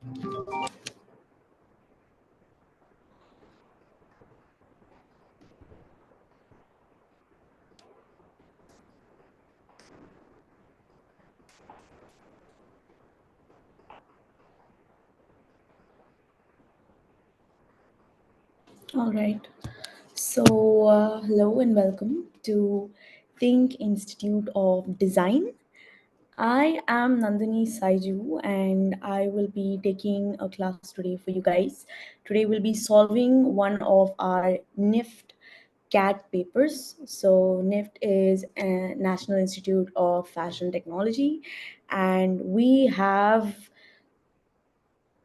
All right. So, hello and welcome to THiNC Institute of Design. I am Nandini Syju and I will be taking a class today for you guys. Today we'll be solving one of our NIFT CAT papers. So, NIFT is a National Institute of Fashion Technology, and we have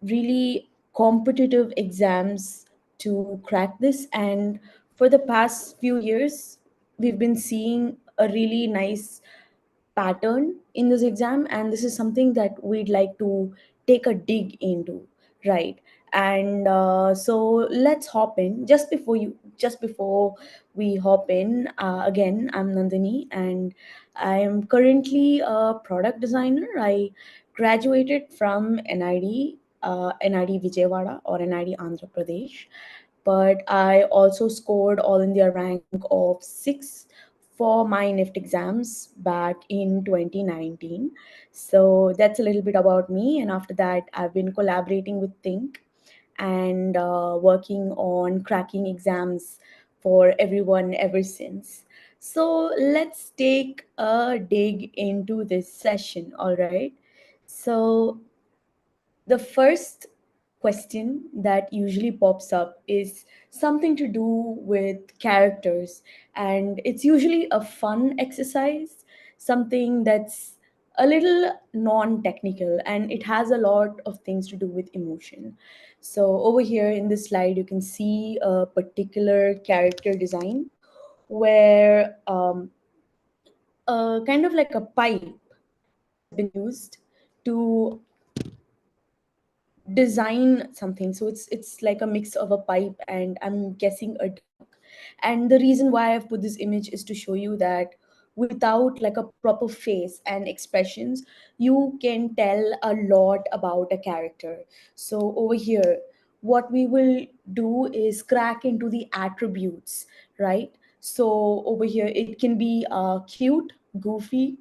really competitive exams to crack this. And for the past few years, we've been seeing a really nice pattern in this exam, and this is something that we'd like to take a dig into, right? And so let's hop in. Just before we hop in, again, I'm Nandini, and I am currently a product designer. I graduated from NID Vijayawada, or NID Andhra Pradesh, but I also scored all India rank of 6 for my NIFT exams back in 2019. So that's a little bit about me. And after that, I've been collaborating with Think and working on cracking exams for everyone ever since. So let's take a dig into this session, all right? So the first question that usually pops up is something to do with characters, and it's usually a fun exercise, something that's a little non-technical, and it has a lot of things to do with emotion. So over here in this slide you can see a particular character design where kind of like a pipe has been used to design something. So it's like a mix of a pipe and I'm guessing a duck. And the reason why I've put this image is to show you that without like a proper face and expressions, you can tell a lot about a character. So over here, what we will do is crack into the attributes, right? So over here it can be cute, goofy,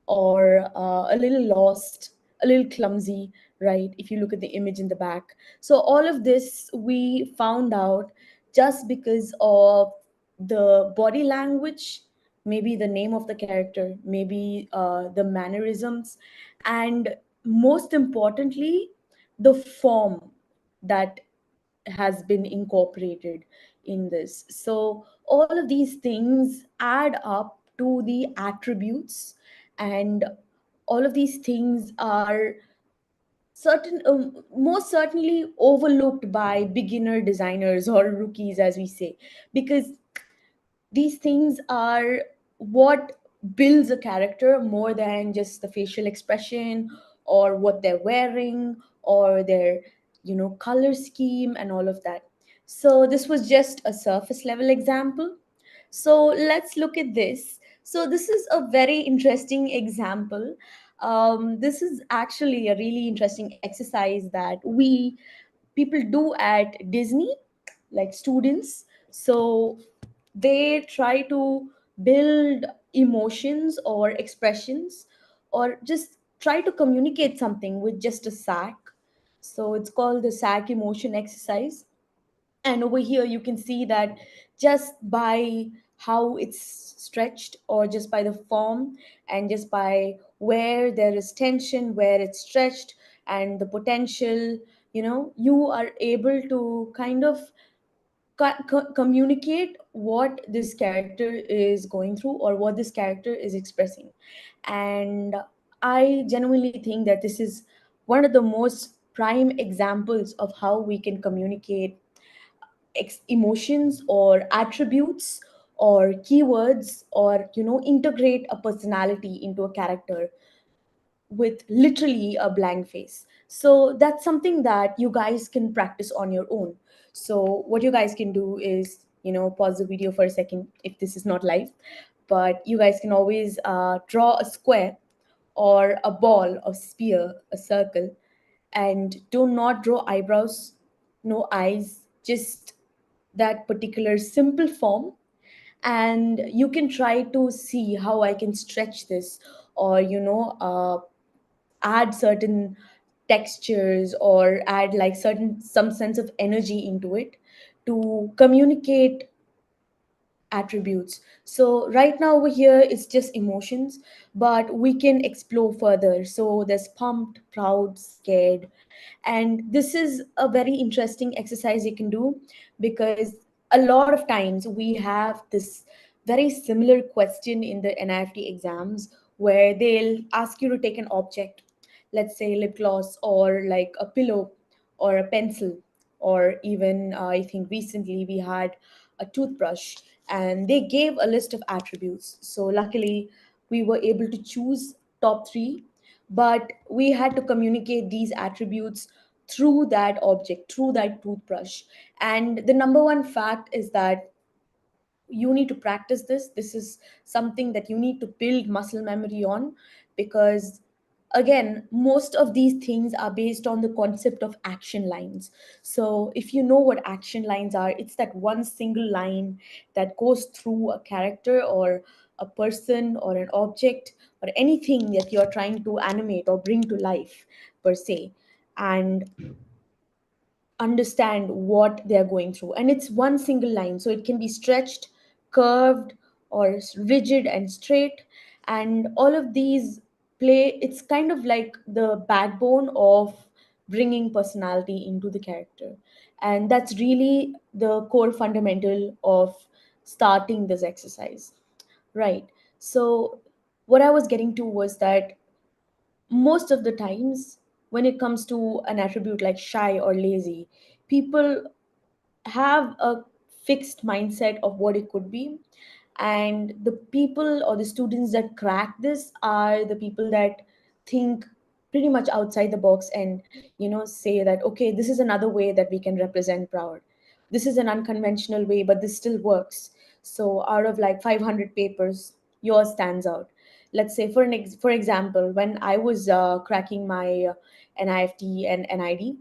or a little lost, a little clumsy, right? If you look at the image in the back. So, all of this we found out just because of the body language, maybe the name of the character, maybe the mannerisms, and most importantly, the form that has been incorporated in this. So all of these things add up to the attributes, and all of these things are most certainly overlooked by beginner designers or rookies, as we say, because these things are what builds a character more than just the facial expression or what they're wearing or their color scheme and all of that. So this was just a surface level example. So let's look at this. So this is a very interesting example. This is actually a really interesting exercise that we people do at Disney, like students. So they try to build emotions or expressions, or just try to communicate something with just a sack. So it's called the sack emotion exercise. And over here you can see that just by how it's stretched, or just by the form, and just by where there is tension, where it's stretched, and the potential, you are able to kind of communicate what this character is going through or what this character is expressing. And I genuinely think that this is one of the most prime examples of how we can communicate emotions or attributes or keywords, or integrate a personality into a character with literally a blank face. So that's something that you guys can practice on your own. So what you guys can do is, pause the video for a second if this is not live, but you guys can always draw a square or a ball, a sphere, a circle, And do not draw eyebrows, no eyes, just that particular simple form. And you can try to see how I can stretch this, or add certain textures, or add like certain some sense of energy into it to communicate attributes. So right now over here it's just emotions, but we can explore further. So there's pumped, proud, scared, and this is a very interesting exercise you can do, because a lot of times we have this very similar question in the NIFT exams, where they'll ask you to take an object, let's say lip gloss, or like a pillow, or a pencil, or even I think recently we had a toothbrush, and they gave a list of attributes. So luckily we were able to choose top 3, but we had to communicate these attributes through that object, through that toothbrush. And the number one fact is that you need to practice this. This is something that you need to build muscle memory on, because again, most of these things are based on the concept of action lines. So if you know what action lines are, it's that one single line that goes through a character, or a person, or an object, or anything that you're trying to animate or bring to life per se, and understand what they're going through. And it's one single line, so it can be stretched, curved, or rigid and straight. And all of these play, it's kind of like the backbone of bringing personality into the character. And that's really the core fundamental of starting this exercise, right? So what I was getting to was that most of the times when it comes to an attribute like shy or lazy, people have a fixed mindset of what it could be. And the people or the students that crack this are the people that think pretty much outside the box, and say that, okay, this is another way that we can represent proud. This is an unconventional way, but this still works. So out of like 500 papers, yours stands out. Let's say for example, when I was cracking my NIFT and NID,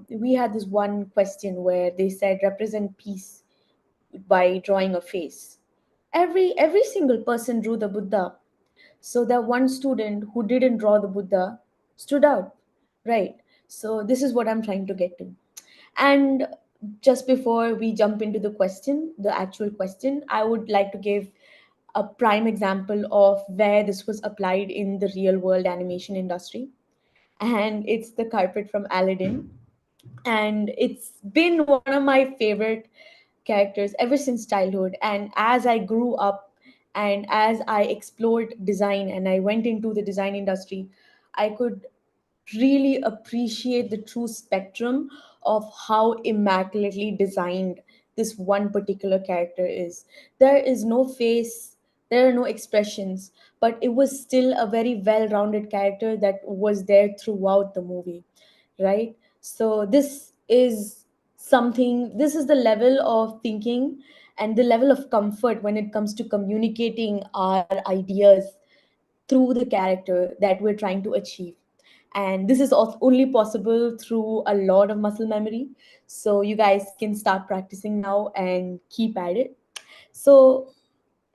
we had this one question where they said represent peace by drawing a face. Every single person drew the Buddha. So that one student who didn't draw the Buddha stood out, right? So this is what I'm trying to get to. And just before we jump into the question, the actual question, I would like to give a prime example of where this was applied in the real world animation industry. And it's the carpet from Aladdin. And it's been one of my favorite characters ever since childhood. And as I grew up, and as I explored design and I went into the design industry, I could really appreciate the true spectrum of how immaculately designed this one particular character is. There is no face, there are no expressions, but it was still a very well rounded character that was there throughout the movie, right? So this is the level of thinking and the level of comfort when it comes to communicating our ideas through the character that we're trying to achieve. And this is only possible through a lot of muscle memory. So you guys can start practicing now and keep at it. So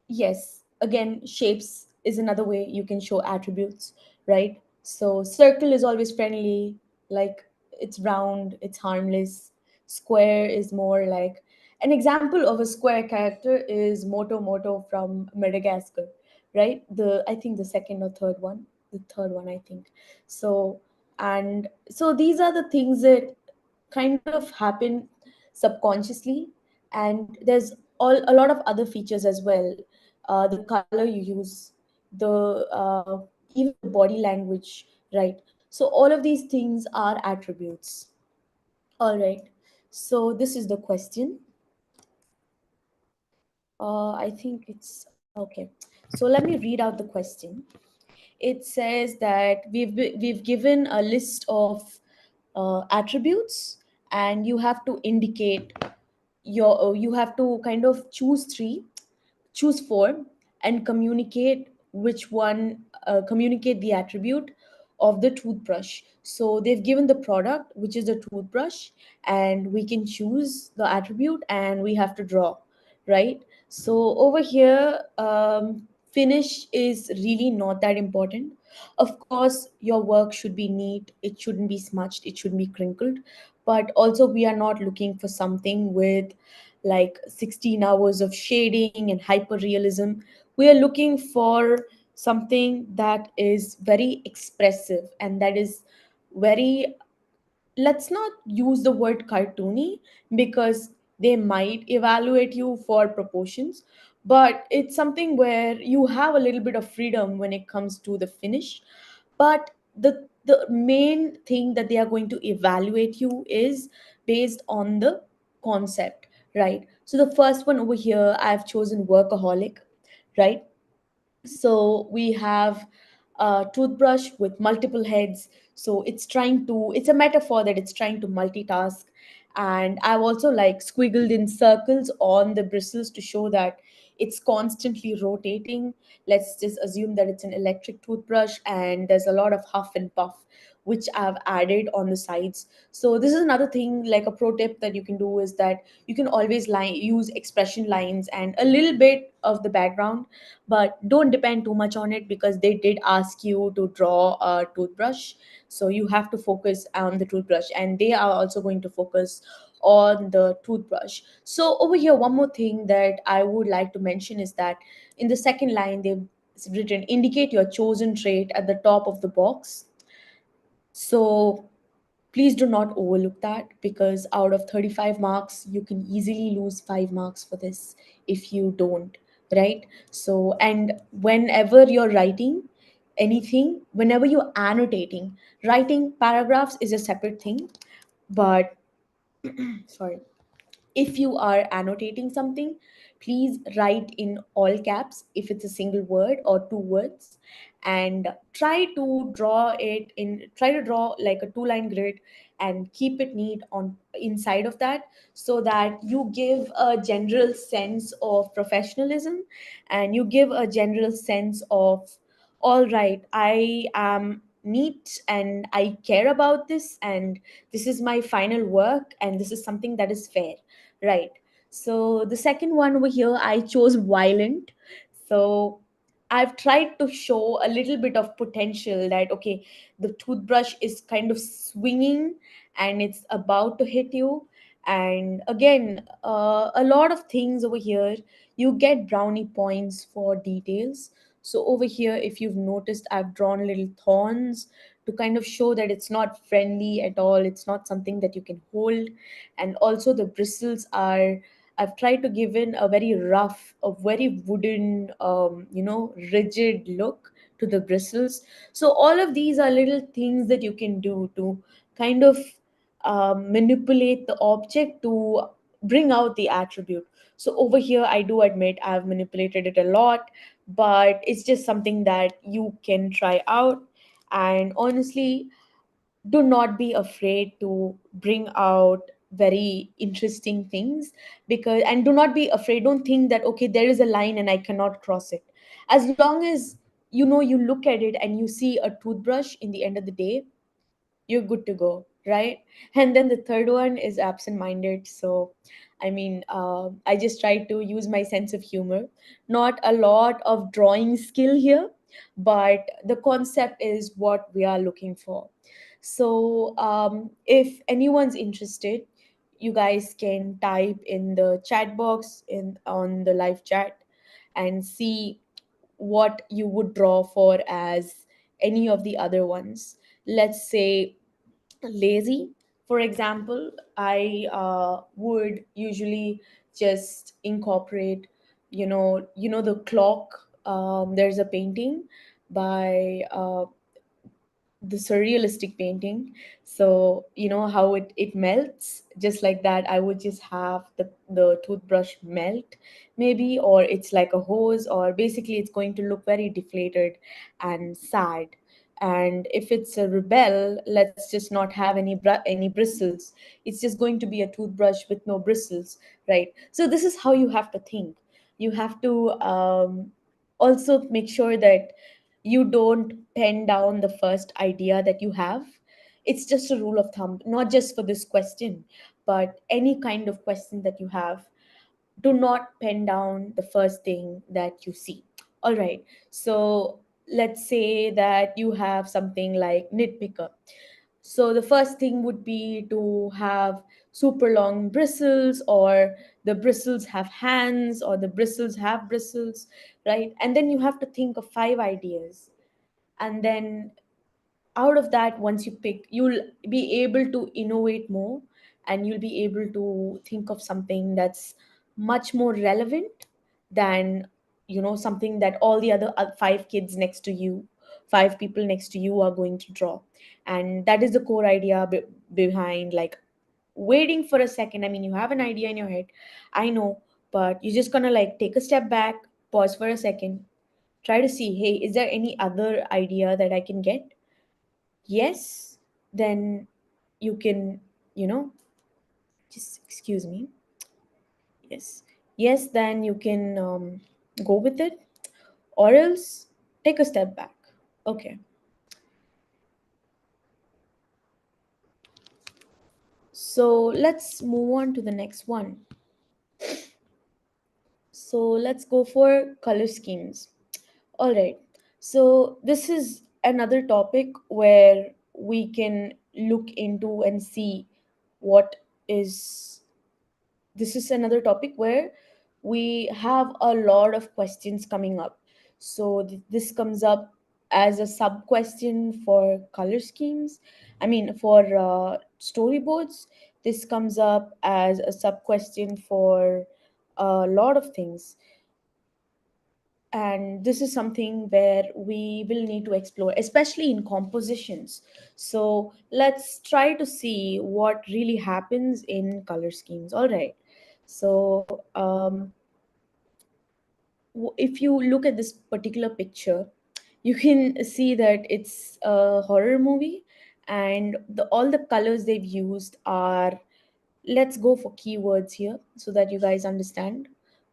yes, again, shapes is another way you can show attributes, right? So circle is always friendly, like it's round, it's harmless. Square is more like, an example of a square character is Moto Moto from Madagascar, right? The I think the second or third one, the third one I think. So and so these are the things that kind of happen subconsciously. And there's a lot of other features as well, the color you use, the even the body language, right? So all of these things are attributes. All right, so this is the question. I think it's okay. So let me read out the question. It says that we've given a list of attributes, and you have to indicate you have to kind of choose four, and communicate which one, communicate the attribute of the toothbrush. So they've given the product, which is a toothbrush, and we can choose the attribute and we have to draw, right? So over here, finish is really not that important. Of course, your work should be neat, it shouldn't be smudged, it shouldn't be crinkled, but also we are not looking for something with like 16 hours of shading and hyper realism. We are looking for something that is very expressive and that is very, let's not use the word cartoony because they might evaluate you for proportions, but it's something where you have a little bit of freedom when it comes to the finish. But the main thing that they are going to evaluate you is based on the concept, right? So the first one over here, I've chosen workaholic, right? So we have a toothbrush with multiple heads, so it's a metaphor that it's trying to multitask. And I've also like squiggled in circles on the bristles to show that it's constantly rotating. Let's just assume that it's an electric toothbrush and there's a lot of huff and puff which I've added on the sides. So this is another thing, like a pro tip that you can do is that you can always use expression lines and a little bit of the background, but don't depend too much on it because they did ask you to draw a toothbrush. So you have to focus on the toothbrush and they are also going to focus on the toothbrush. So over here, one more thing that I would like to mention is that in the second line, they've written indicate your chosen trait at the top of the box. So please do not overlook that because out of 35 marks you can easily lose 5 marks for this if you don't, right? So and whenever you're writing anything, whenever you're annotating, writing paragraphs is a separate thing, but sorry, if you are annotating something, please write in all caps if it's a single word or two words, and try to draw like a two-line grid and keep it neat on inside of that, so that you give a general sense of professionalism and you give a general sense of, all right, I am neat and I care about this, and this is my final work and this is something that is fair. Right. So the second one over here, I chose violent. So I've tried to show a little bit of potential that, okay, the toothbrush is kind of swinging and it's about to hit you. And again, a lot of things over here, you get brownie points for details. So over here, if you've noticed, I've drawn little thorns to kind of show that it's not friendly at all. It's not something that you can hold. And also the bristles are, I've tried to give in a very rough, a very wooden, rigid look to the bristles. So all of these are little things that you can do to kind of manipulate the object to bring out the attribute. So over here, I do admit I've manipulated it a lot, but it's just something that you can try out. And honestly, do not be afraid to bring out very interesting things, because, and do not be afraid, don't think that okay, there is a line and I cannot cross it. As long as you look at it and you see a toothbrush in the end of the day, you're good to go, right? And then the third one is absent minded. So I mean, I just try to use my sense of humor. Not a lot of drawing skill here, but the concept is what we are looking for. So if anyone's interested, you guys can type in the chat box in on the live chat and see what you would draw for as any of the other ones. Let's say lazy, for example, I would usually just incorporate, the clock. There's a painting by the surrealistic painting. So you know how it melts, just like that I would just have the toothbrush melt, maybe, or it's like a hose, or basically it's going to look very deflated and sad. And if it's a rebel, let's just not have any bristles. It's just going to be a toothbrush with no bristles, right? So this is how you have to think. You have to also make sure that you don't pen down the first idea that you have. It's just a rule of thumb, not just for this question, but any kind of question that you have. Do not pen down the first thing that you see. All right. So let's say that you have something like nitpicker. So the first thing would be to have super long bristles, or the bristles have hands, or the bristles have bristles, right? And then you have to think of five ideas. And then out of that, once you pick, you'll be able to innovate more, and you'll be able to think of something that's much more relevant than, something that all the other five kids next to you, five people next to you are going to draw. And that is the core idea behind, like, waiting for a second. I mean, you have an idea in your head, I know, but you're just gonna like take a step back, pause for a second, try to see, hey, is there any other idea that I can get? Yes, then you can, you know just excuse me. Yes, yes, then you can go with it, or else take a step back. Okay, so let's move on to the next one. So let's go for color schemes. All right, so this is another topic where we can look into and see what is this is another topic where we have a lot of questions coming up. So this comes up as a sub question for color schemes. I mean, for storyboards, this comes up as a sub question for a lot of things. And this is something where we will need to explore, especially in compositions. So let's try to see what really happens in color schemes. All right. So if you look at this particular picture, you can see that it's a horror movie, and all the colors they've used are, let's go for keywords here so that you guys understand.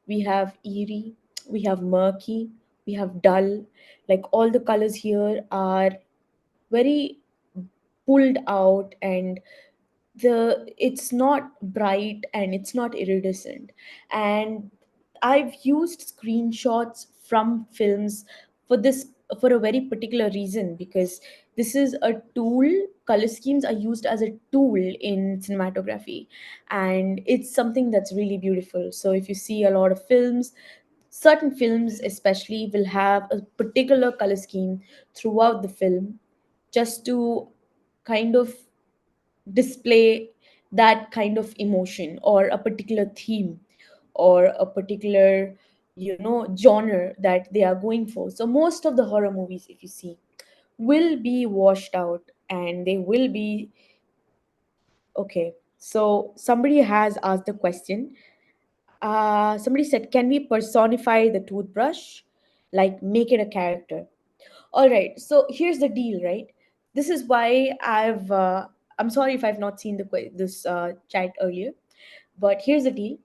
We have eerie, we have murky, we have dull. Like, all the colors here are very pulled out, and it's not bright and it's not iridescent. And I've used screenshots from films for this, for a very particular reason, because this is a tool. Color schemes are used as a tool in cinematography, and it's something that's really beautiful. So if you see a lot of films, certain films especially will have a particular color scheme throughout the film, just to kind of display that kind of emotion, or a particular theme, or a particular, genre that they are going for. So most of the horror movies, if you see, will be washed out, and they will be okay. So somebody has asked the question. Somebody said, can we personify the toothbrush, like make it a character? All right, so here's the deal, right? This is why I'm sorry if I've not seen this chat earlier, but here's the deal.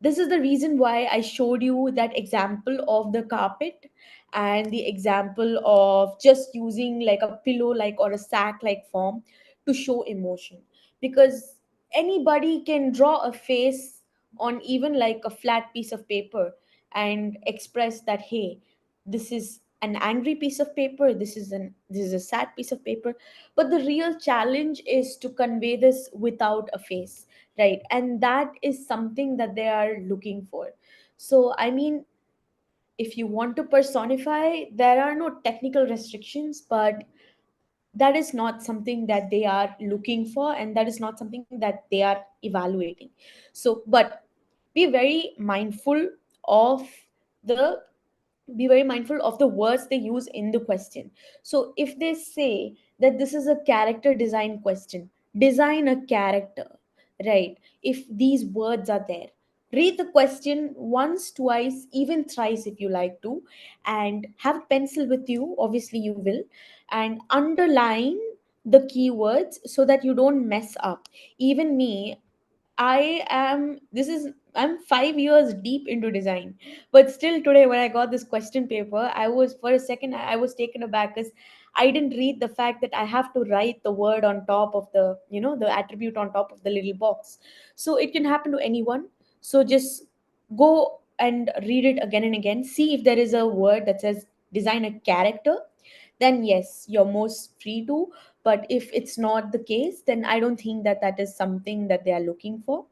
This is the reason why I showed you that example of the carpet, and the example of just using like a pillow like, or a sack like form, to show emotion. Because anybody can draw a face on even like a flat piece of paper, and express that, hey, this is an angry piece of paper, this is a sad piece of paper. But the real challenge is to convey this without a face, right? And that is something that they are looking for. So I mean, if you want to personify, there are no technical restrictions, but that is not something that they are looking for, and that is not something that they are evaluating. So but be very mindful of the be very mindful of the words they use in the question. So if they say that this is a character design question, design a character, right? If these words are there, read the question once, twice, even thrice if you like to, and have a pencil with you, obviously you will, and underline the keywords so that you don't mess up. Even me, I am this is I'm 5 years deep into design, but still today when I got this question paper, I was for a second I was taken aback because I didn't read the fact that I have to write the word on top of the the attribute on top of the little box. So it can happen to anyone. So just go and read it again and again. See if there is a word that says design a character, then yes, you're most free to. But if it's not the case, then I don't think that that is something that they are looking for.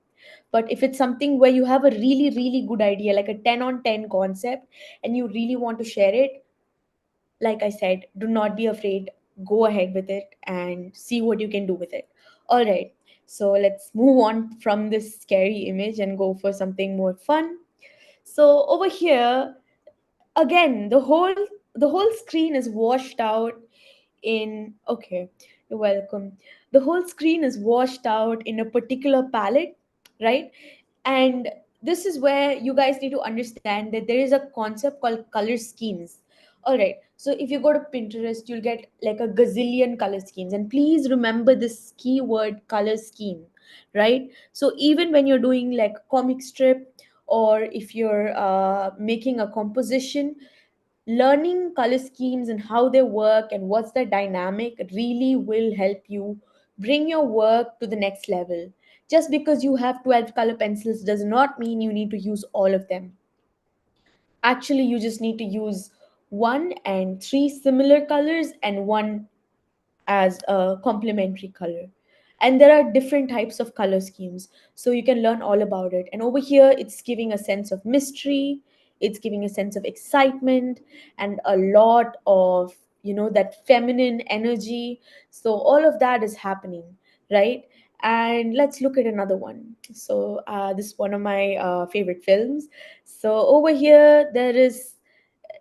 But if it's something where you have a really really good idea, like a 10 on 10 concept, and you really want to share it, like I said, do not be afraid. Go ahead with it and see what you can do with it. All right, so let's move on from this scary image and go for something more fun. So over here, again, the whole screen is washed out in, okay, you're welcome. The whole screen is washed out in a particular palette, right? And this is where you guys need to understand that there is a concept called color schemes. All right, so if you go to Pinterest, you'll get like a gazillion color schemes, and please remember this keyword color scheme, right? So even when you're doing like comic strip, or if you're making a composition, learning color schemes and how they work and what's the dynamic really will help you bring your work to the next level. Just because you have 12 color pencils does not mean you need to use all of them. Actually, you just need to use one and three similar colors and one as a complementary color. And there are different types of color schemes, so you can learn all about it. And over here it's giving a sense of mystery, it's giving a sense of excitement, and a lot of that feminine energy. So all of that is happening, right? And let's look at another one. So this is one of my favorite films. So over here there is,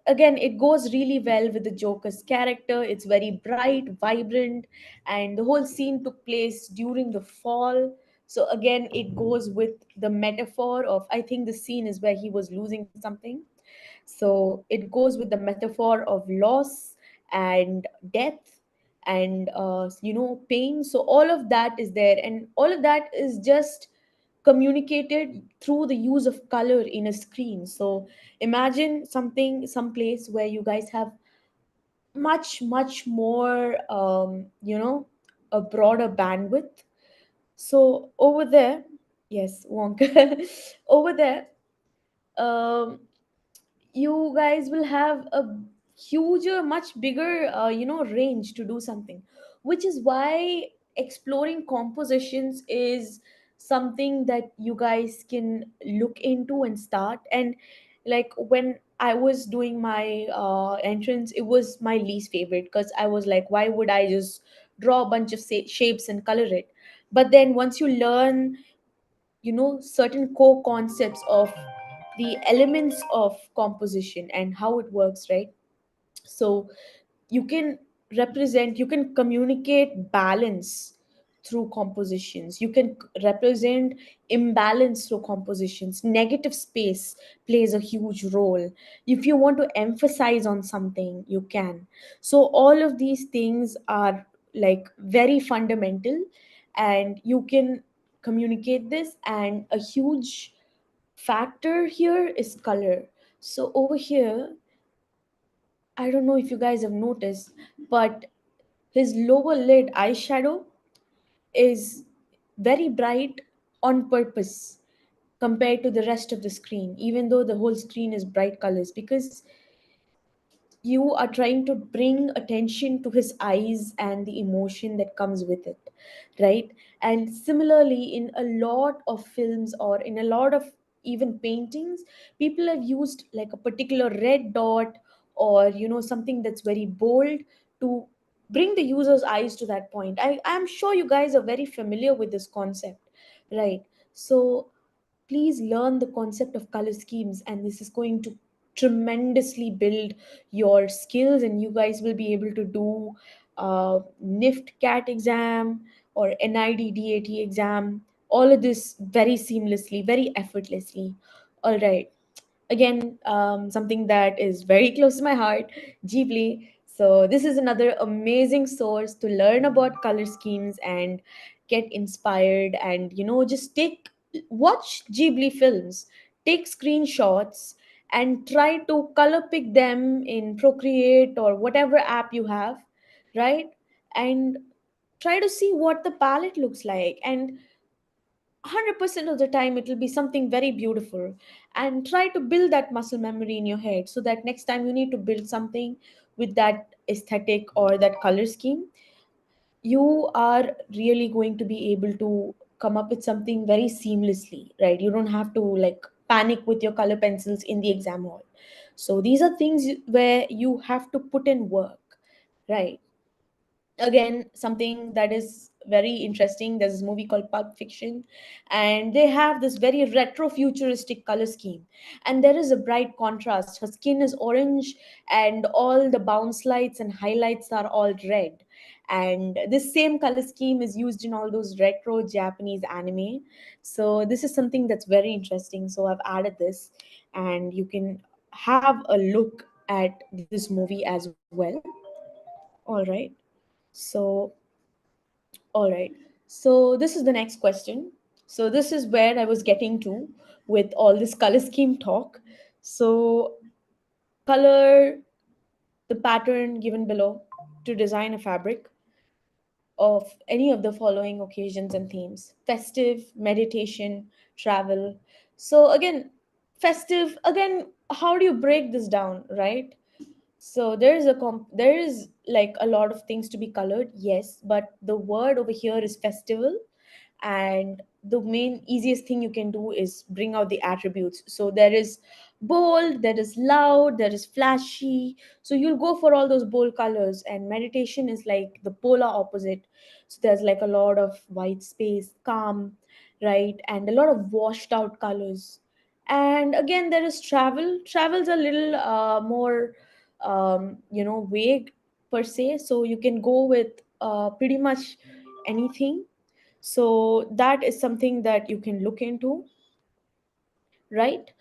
again, it goes really well with the Joker's character. It's very bright, vibrant, and the whole scene took place during the fall. So again, it goes with the metaphor of, I think the scene is where he was losing something. So it goes with the metaphor of loss and death and pain. So all of that is there, and all of that is just communicated through the use of color in a screen. So imagine something, some place where you guys have much more a broader bandwidth. So over there, yes, Wonka, over there, um you guys will have a huger, much bigger range to do something, which is why exploring compositions is something that you guys can look into and start. And like when I was doing my entrance, it was my least favorite because I was like, why would I just draw a bunch of shapes and color it? But then once you learn certain core concepts of the elements of composition and how it works, right? So you can represent, you can communicate balance through compositions, you can represent imbalance through compositions. Negative space plays a huge role. If you want to emphasize on something, you can. So all of these things are like very fundamental, and you can communicate this. And a huge factor here is color. So over here, I don't know if you guys have noticed, but his lower lid eyeshadow is very bright on purpose compared to the rest of the screen, even though the whole screen is bright colors, because you are trying to bring attention to his eyes and the emotion that comes with it, right? And similarly, in a lot of films or in a lot of even paintings, people have used like a particular red dot or something that's very bold to bring the user's eyes to that point. I'm sure you guys are very familiar with this concept, right? So please learn the concept of color schemes, and this is going to tremendously build your skills, and you guys will be able to do NIFT cat exam or NIDDAT exam, all of this very seamlessly, very effortlessly. All right, again, something that is very close to my heart, Ghibli. So this is another amazing source to learn about color schemes and get inspired, and just take Watch Ghibli films, take screenshots, and try to color pick them in Procreate or whatever app you have, right? And try to see what the palette looks like. And 100% of the time, it will be something very beautiful. And try to build that muscle memory in your head so that next time you need to build something with that aesthetic or that color scheme, you are really going to be able to come up with something very seamlessly, right? You don't have to like panic with your color pencils in the exam hall. So these are things where you have to put in work, right? Again, something that is very interesting, there's this movie called Pulp Fiction, and they have this very retro futuristic color scheme, and there is a bright contrast. Her skin is orange, and all the bounce lights and highlights are all red, and this same color scheme is used in all those retro Japanese anime. So this is something that's very interesting, so I've added this, and you can have a look at this movie as well. All right. So, all right. So, this is the next question. So, this is where I was getting to with all this color scheme talk. So, color the pattern given below to design a fabric of any of the following occasions and themes: festive, meditation, travel. So, again, festive, again, how do you break this down, right? So there is like a lot of things to be colored, yes, but the word over here is festival, and the main easiest thing you can do is bring out the attributes. So there is bold, there is loud, there is flashy. So you'll go for all those bold colors, and meditation is like the polar opposite. So there's like a lot of white space, calm, right, and a lot of washed out colors. And again, there is travel. Travel's a little more vague per se, so you can go with pretty much anything. So that is something that you can look into, right?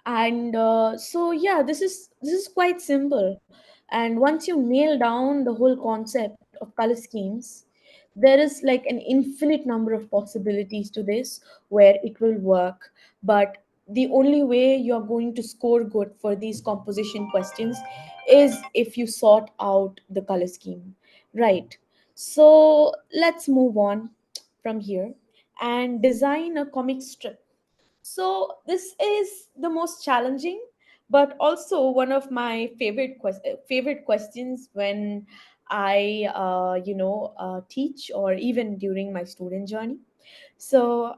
And so yeah, this is quite simple. And once you nail down the whole concept of color schemes, there is like an infinite number of possibilities to this where it will work. But the only way you're going to score good for these composition questions is if you sort out the color scheme, right? So let's move on from here and design a comic strip. So this is the most challenging, but also one of my favorite questions when I, teach or even during my student journey. So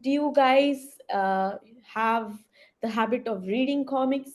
do you guys have the habit of reading comics?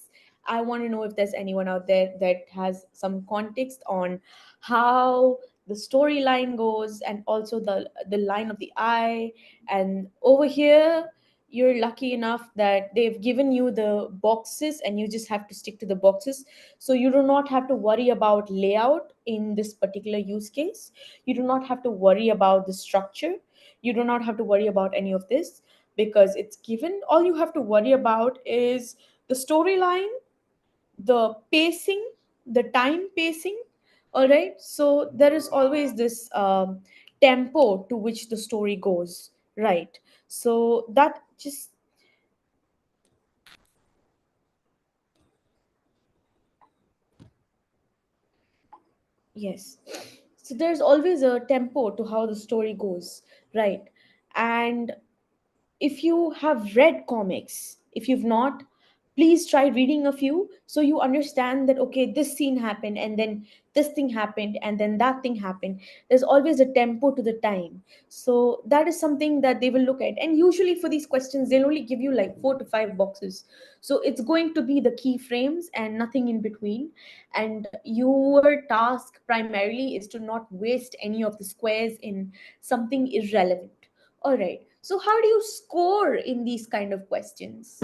I want to know if there's anyone out there that has some context on how the storyline goes and also the line of the eye. And over here, you're lucky enough that they've given you the boxes and you just have to stick to the boxes. So you do not have to worry about layout in this particular use case. You do not have to worry about the structure. You do not have to worry about any of this because it's given. All you have to worry about is the storyline, the pacing, the time pacing. All right. So there is always this tempo to which the story goes. Right. So that just, yes. So there's always a tempo to how the story goes. Right. And if you have read comics, if you've not, please try reading a few so you understand that okay, this scene happened and then this thing happened and then that thing happened. There's always a tempo to the time. So that is something that they will look at. And usually for these questions, they'll only give you like 4 to 5 boxes. So it's going to be the key frames and nothing in between. And your task primarily is to not waste any of the squares in something irrelevant. All right. So, how do you score in these kind of questions?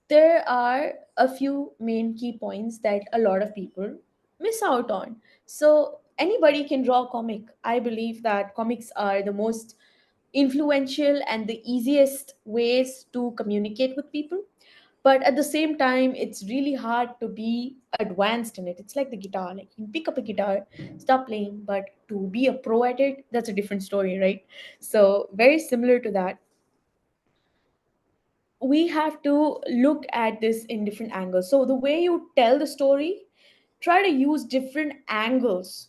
There are a few main key points that a lot of people miss out on. So, anybody can draw a comic. I believe that comics are the most influential and the easiest ways to communicate with people. But at the same time, it's really hard to be advanced in it. It's like the guitar. Like you pick up a guitar, start playing, but to be a pro at it, that's a different story, right? So, very similar to that. we have to look at this in different angles. So the way you tell the story, try to use different angles.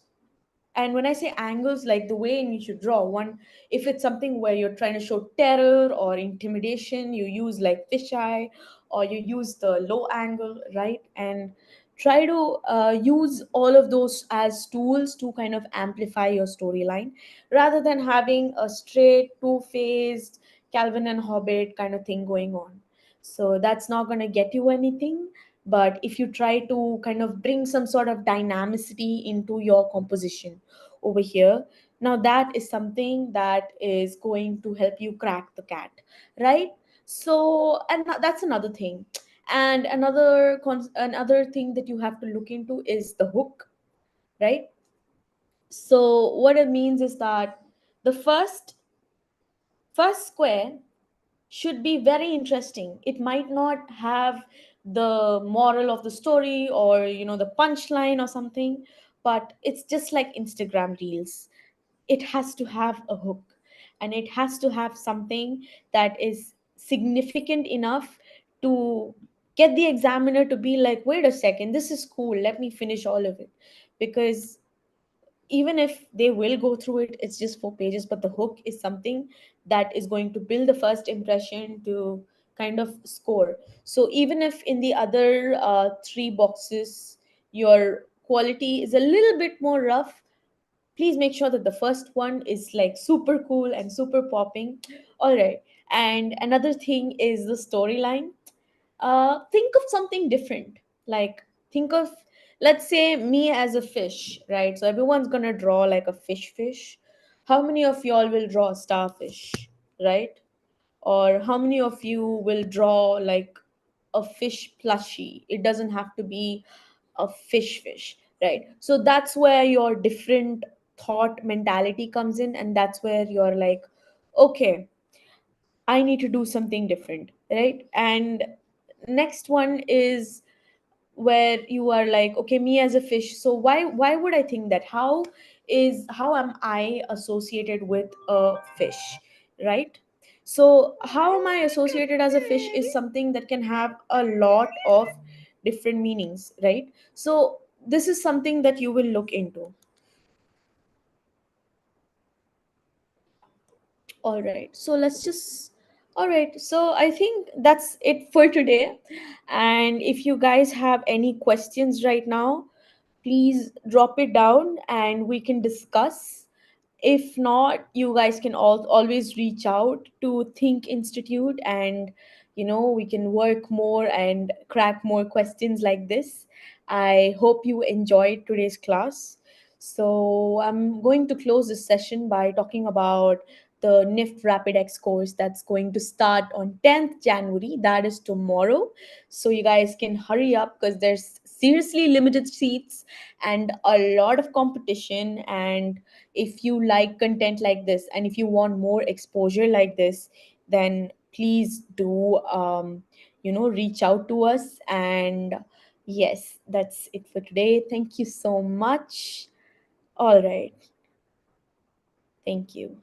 And when I say angles, like the way in which you draw one, if it's something where you're trying to show terror or intimidation, you use like fisheye, or you use the low angle, right? And try to use all of those as tools to kind of amplify your storyline, rather than having a straight two-faced Calvin and Hobbit kind of thing going on. So that's not going to get you anything. But if you try to kind of bring some sort of dynamicity into your composition over here, now that is something that is going to help you crack the cat, right? So, and that's another thing. And another thing that you have to look into is the hook, right? So what it means is that the first square should be very interesting. It might not have the moral of the story, or the punchline or something, but it's just like Instagram reels. It has to have a hook, and it has to have something that is significant enough to get the examiner to be like, wait a second, this is cool, let me finish all of it. Because even if they will go through it, it's just 4 pages, but the hook is something that is going to build the first impression to kind of score. So even if in the other three boxes your quality is a little bit more rough, please make sure that the first one is like super cool and super popping. All right. And another thing is the storyline. Think of something different. Like, think of, let's say, me as a fish, right? So everyone's gonna draw like a fish. How many of y'all will draw a starfish, right? Or how many of you will draw like a fish plushie? It doesn't have to be a fish, right? So that's where your different thought mentality comes in, and that's where you're like, okay, I need to do something different, right? And next one is where you are like, okay, me as a fish, so why would I think that? How am I associated with a fish, right? So how am I associated as a fish is something that can have a lot of different meanings, right? So this is something that you will look into. All right. So let's just. All right. So I think that's it for today. And if you guys have any questions right now, please drop it down and we can discuss. If not, you guys can always reach out to THiNC Institute, and we can work more and crack more questions like this. I hope you enjoyed today's class. So I'm going to close this session by talking about the NIFT Rapid X course that's going to start on 10th January. That is tomorrow. So you guys can hurry up because there's seriously limited seats and a lot of competition. And if you like content like this, and if you want more exposure like this, then please do reach out to us. And yes, that's it for today. Thank you so much. All right. Thank you.